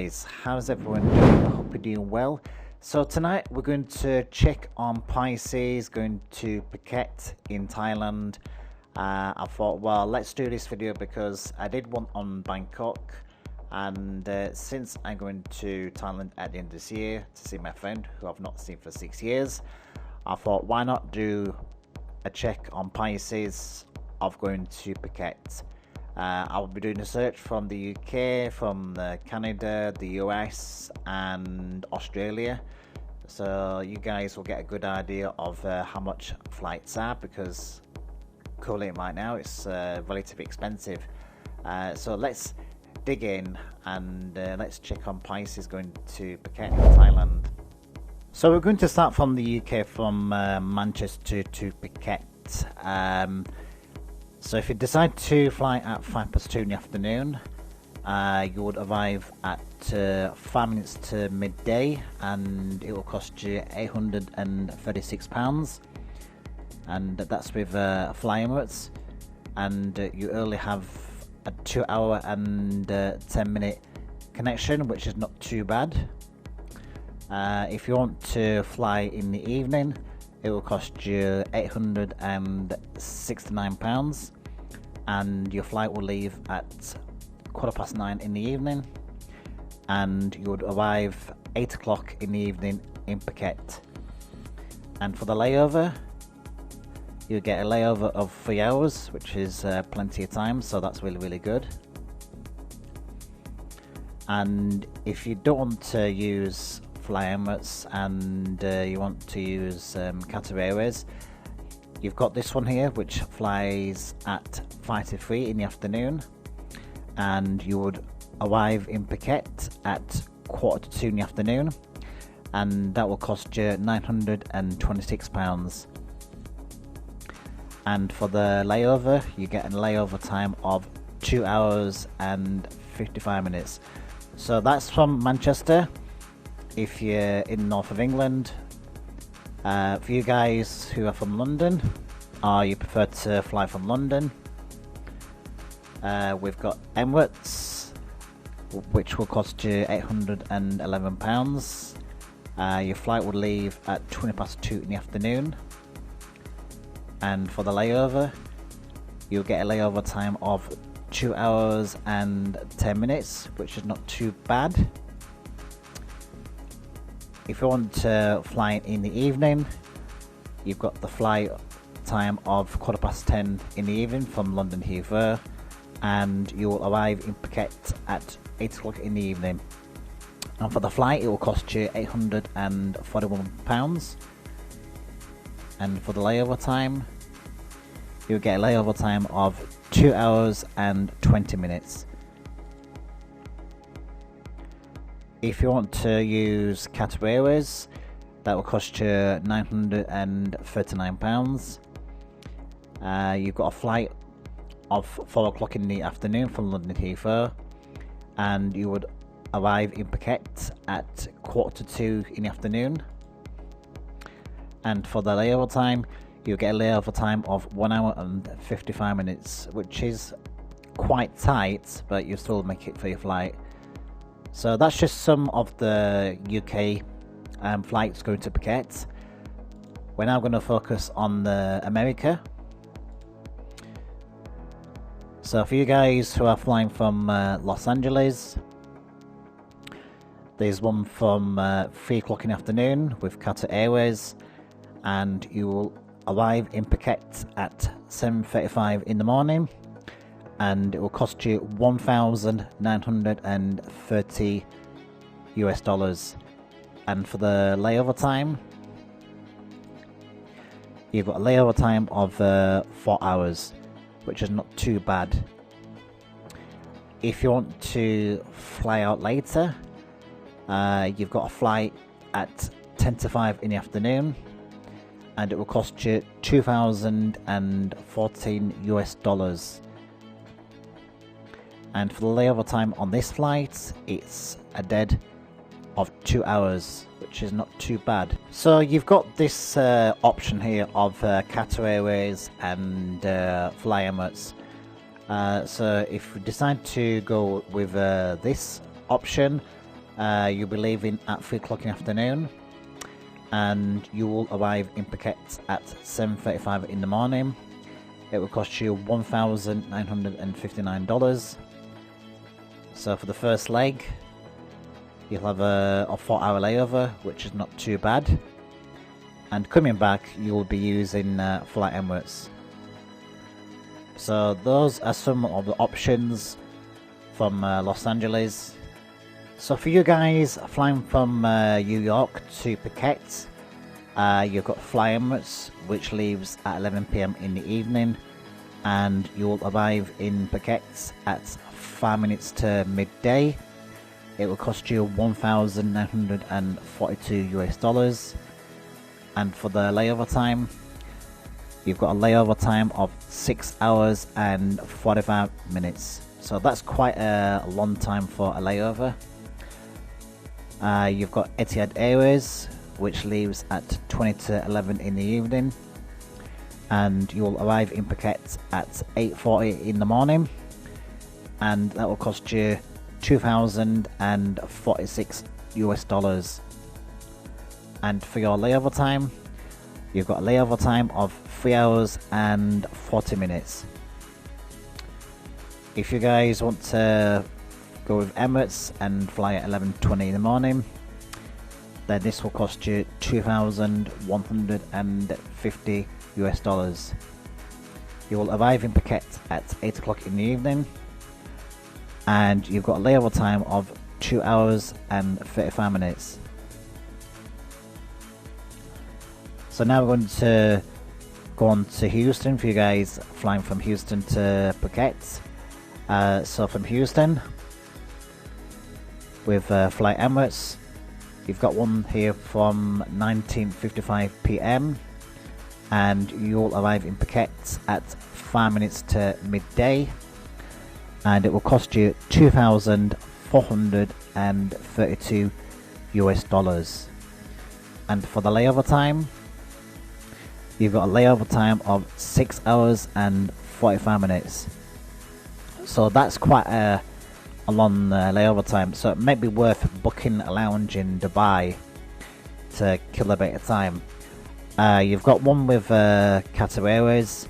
guys, how's everyone doing? I hope you're doing well. So tonight we're going to check on prices going to Phuket in Thailand. I thought, well, let's do this video because I did one on Bangkok, and since I'm going to Thailand at the end of this year to see my friend who I've not seen for 6 years, I thought, why not do a check on prices of going to Phuket. I'll be doing a search from the UK, from Canada, the US and Australia, so you guys will get a good idea of how much flights are, because currently right now it's relatively expensive. So let's dig in and let's check on prices going to Phuket in Thailand. So we're going to start from the UK, from Manchester to Phuket. So if you decide to fly at 2:05 in the afternoon, you would arrive at 5 minutes to midday, and it will cost you £836, and that's with Fly Emirates, and you only have a 2 hour and 10-minute connection, which is not too bad. If you want to fly in the evening, it will cost you £869, and your flight will leave at 9:15 in the evening, and you would arrive 8 o'clock in the evening in Phuket. And for the layover, you get a layover of 3 hours, which is plenty of time, so that's really good. And if you don't want to use Fly Emirates and you want to use Qatar Airways, you've got this one here which flies at 5:03 in the afternoon, and you would arrive in Phuket at 1:45 in the afternoon, and that will cost you £926. And for the layover, you get a layover time of 2 hours and 55 minutes. So that's from Manchester if you're in north of England. For you guys who are from London, or you prefer to fly from London, we've got Emirates, which will cost you £811. Your flight would leave at 2:20 in the afternoon, and for the layover, you'll get a layover time of 2 hours and 10 minutes, which is not too bad. If you want to fly in the evening, you've got the flight time of 10:15 in the evening from London Heathrow, and you will arrive in Phuket at 8 o'clock in the evening. And for the flight, it will cost you £841. And for the layover time, you'll get a layover time of 2 hours and 20 minutes. If you want to use Qatar Airways, that will cost you £939. You've got a flight of 4 o'clock in the afternoon from London Heathrow, and you would arrive in Phuket at 1:45 in the afternoon. And for the layover time, you'll get a layover time of 1 hour and 55 minutes, which is quite tight, but you still make it for your flight. So that's just some of the UK flights going to Phuket. We're now going to focus on America. So for you guys who are flying from Los Angeles, there's one from 3 o'clock in the afternoon with Qatar Airways, and you will arrive in Phuket at 7:35 in the morning, and it will cost you $1,930. And for the layover time, you've got a layover time of 4 hours, which is not too bad. If you want to fly out later, you've got a flight at 10:05 in the afternoon, and it will cost you $2,014. And for the layover time on this flight, it's a dead of 2 hours, which is not too bad. So you've got this option here of Qatar Airways and Fly Emirates. So if you decide to go with this option, You'll be leaving at 3 o'clock in the afternoon, and you will arrive in Phuket at 7:35 in the morning. It will cost you $1,959. So for the first leg, you'll have a 4-hour layover, which is not too bad. And coming back, you will be using Flight Emirates. So those are some of the options from Los Angeles. So for you guys flying from New York to Phuket, you've got Fly Emirates, which leaves at 11 PM in the evening, and you'll arrive in Phuket at 5 minutes to midday. It will cost you $1,942. And for the layover time, you've got a layover time of 6 hours and 45 minutes. So that's quite a long time for a layover. You've got Etihad Airways, which leaves at 20 to 11 in the evening, and you'll arrive in Phuket at 8:40 in the morning, and that will cost you $2,046. And for your layover time, you've got a layover time of 3 hours and 40 minutes. If you guys want to go with Emirates and fly at 11:20 in the morning, then this will cost you $2,150. You will arrive in Phuket at 8 o'clock in the evening, and you've got a layover time of 2 hours and 35 minutes. So now we're going to go on to Houston for you guys flying from Houston to Phuket. So from Houston, with Flight Emirates, you've got one here from 19:55 PM, and you'll arrive in Phuket at 5 minutes to midday, and it will cost you $2,432. And for the layover time, you've got a layover time of 6 hours and 45 minutes. So that's quite a long layover time. So it may be worth booking a lounge in Dubai to kill a bit of time. You've got one with Qatar Airways,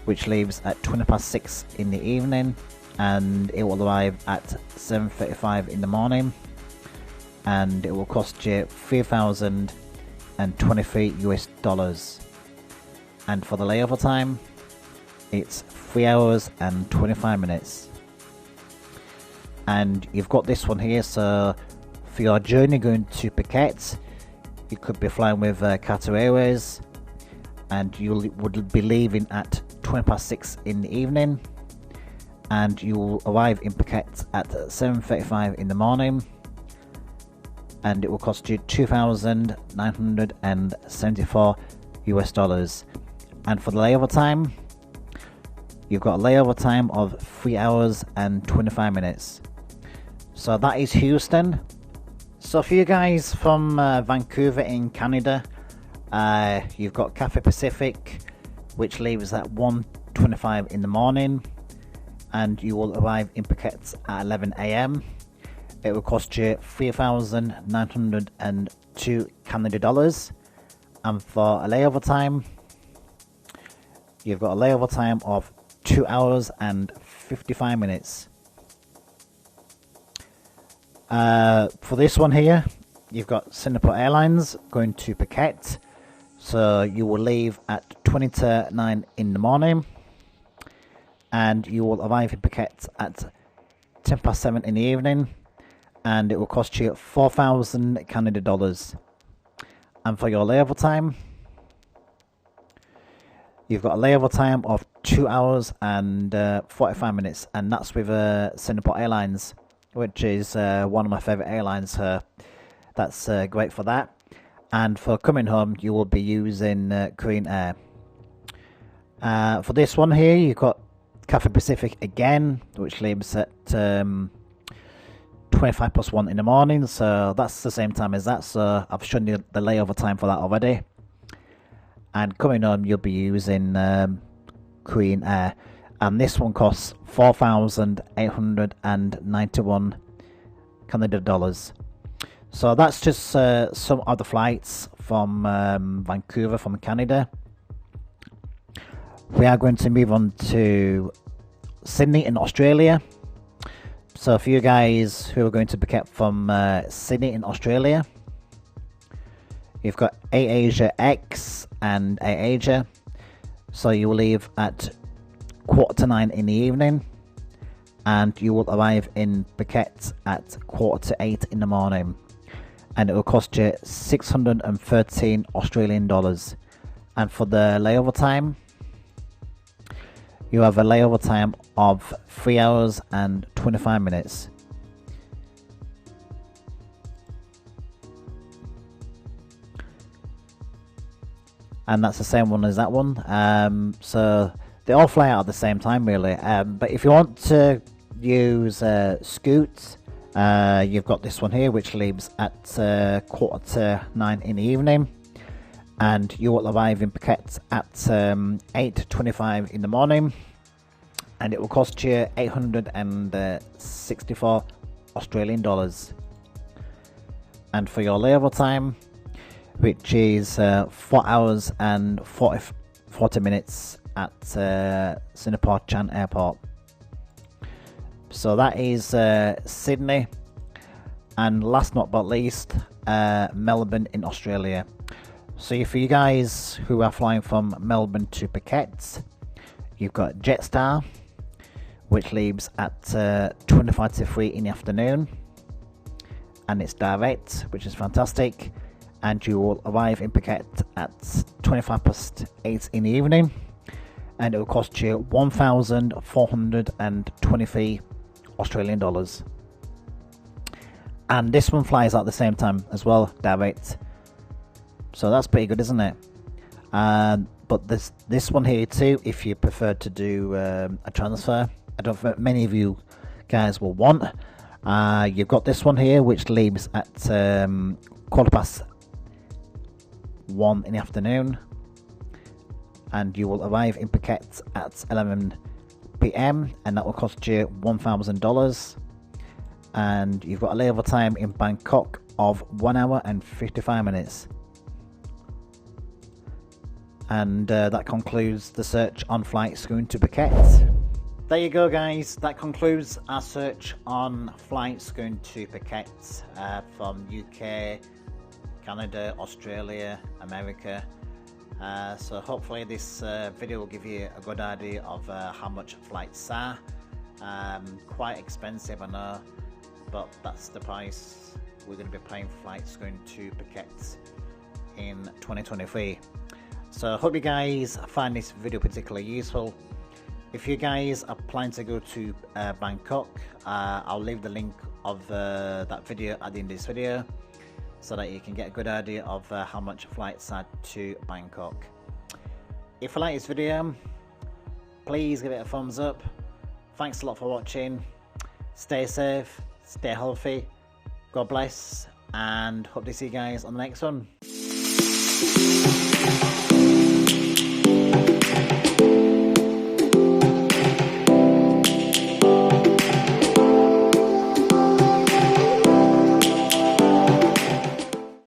which leaves at 6:20 in the evening, and it will arrive at 7:35 in the morning, and it will cost you $3,023. And for the layover time, it's 3 hours and 25 minutes. And you've got this one here, so for your journey going to Phuket, you could be flying with Qatar Airways, and you would be leaving at 6:20 in the evening, and you will arrive in Phuket at 7:35 in the morning, and it will cost you $2,974. And for the layover time, you've got a layover time of 3 hours and 25 minutes. So that is Houston. So for you guys from Vancouver in Canada, you've got Cathay Pacific, which leaves at 1:25 in the morning, and you will arrive in Phuket at 11 AM. It will cost you $3,902 Canadian dollars. And for a layover time, you've got a layover time of 2 hours and 55 minutes. For this one here, you've got Singapore Airlines going to Phuket. So you will leave at 20 to 9 in the morning, and you will arrive in Phuket at 7:10 in the evening, and it will cost you 4,000 Canadian dollars. And for your layover time, you've got a layover time of 2 hours and 45 minutes, and that's with Singapore Airlines, which is one of my favourite airlines. That's great for that. And for coming home, you will be using Korean Air. For this one here, you've got Cathay Pacific again, which leaves at 25+1 in the morning, so that's the same time as that. So I've shown you the layover time for that already. And coming home, you'll be using Korean Air, and this one costs $4,891 Canada dollars. So that's just some of the flights from Vancouver, from Canada. We are going to move on to Sydney in Australia. So for you guys who are going to Phuket from Sydney in Australia, you've got AirAsia X and AirAsia. So you will leave at 9:15 in the evening, and you will arrive in Phuket at 7:45 in the morning, and it will cost you 613 Australian dollars. And for the layover time, you have a layover time of 3 hours and 25 minutes. And that's the same one as that one. So they all fly out at the same time, really. But if you want to use Scoot, you've got this one here, which leaves at 9:15 in the evening, and you will arrive in Phuket at 8:25 in the morning, and it will cost you 864 Australian dollars. And for your layover time, which is 4 hours and 40 minutes at Singapore Chan Airport. So that is Sydney, and last but not least, Melbourne in Australia. So for you guys who are flying from Melbourne to Phuket, you've got Jetstar, which leaves at 3 in the afternoon, and it's direct, which is fantastic, and you will arrive in Phuket at 8:25 in the evening, and it will cost you 1,423 Australian dollars. And this one flies out at the same time as well, direct. So that's pretty good, isn't it? But this one here too, if you prefer to do a transfer, I don't think many of you guys will want. You've got this one here, which leaves at 1:15 in the afternoon, and you will arrive in Phuket at 11 p.m. and that will cost you $1,000. And you've got a layover time in Bangkok of 1 hour and 55 minutes. And that concludes the search on flights going to Phuket. There you go, guys. That concludes our search on flights going to Phuket from UK, Canada, Australia, America. So hopefully this video will give you a good idea of how much flights are. Quite expensive, I know, but that's the price we're going to be paying for flights going to Phuket in 2023. So I hope you guys find this video particularly useful. If you guys are planning to go to Bangkok, I'll leave the link of that video at the end of this video, so that you can get a good idea of how much flights are to Bangkok. If you like this video, please give it a thumbs up. Thanks a lot for watching. Stay safe, stay healthy, God bless, and hope to see you guys on the next one.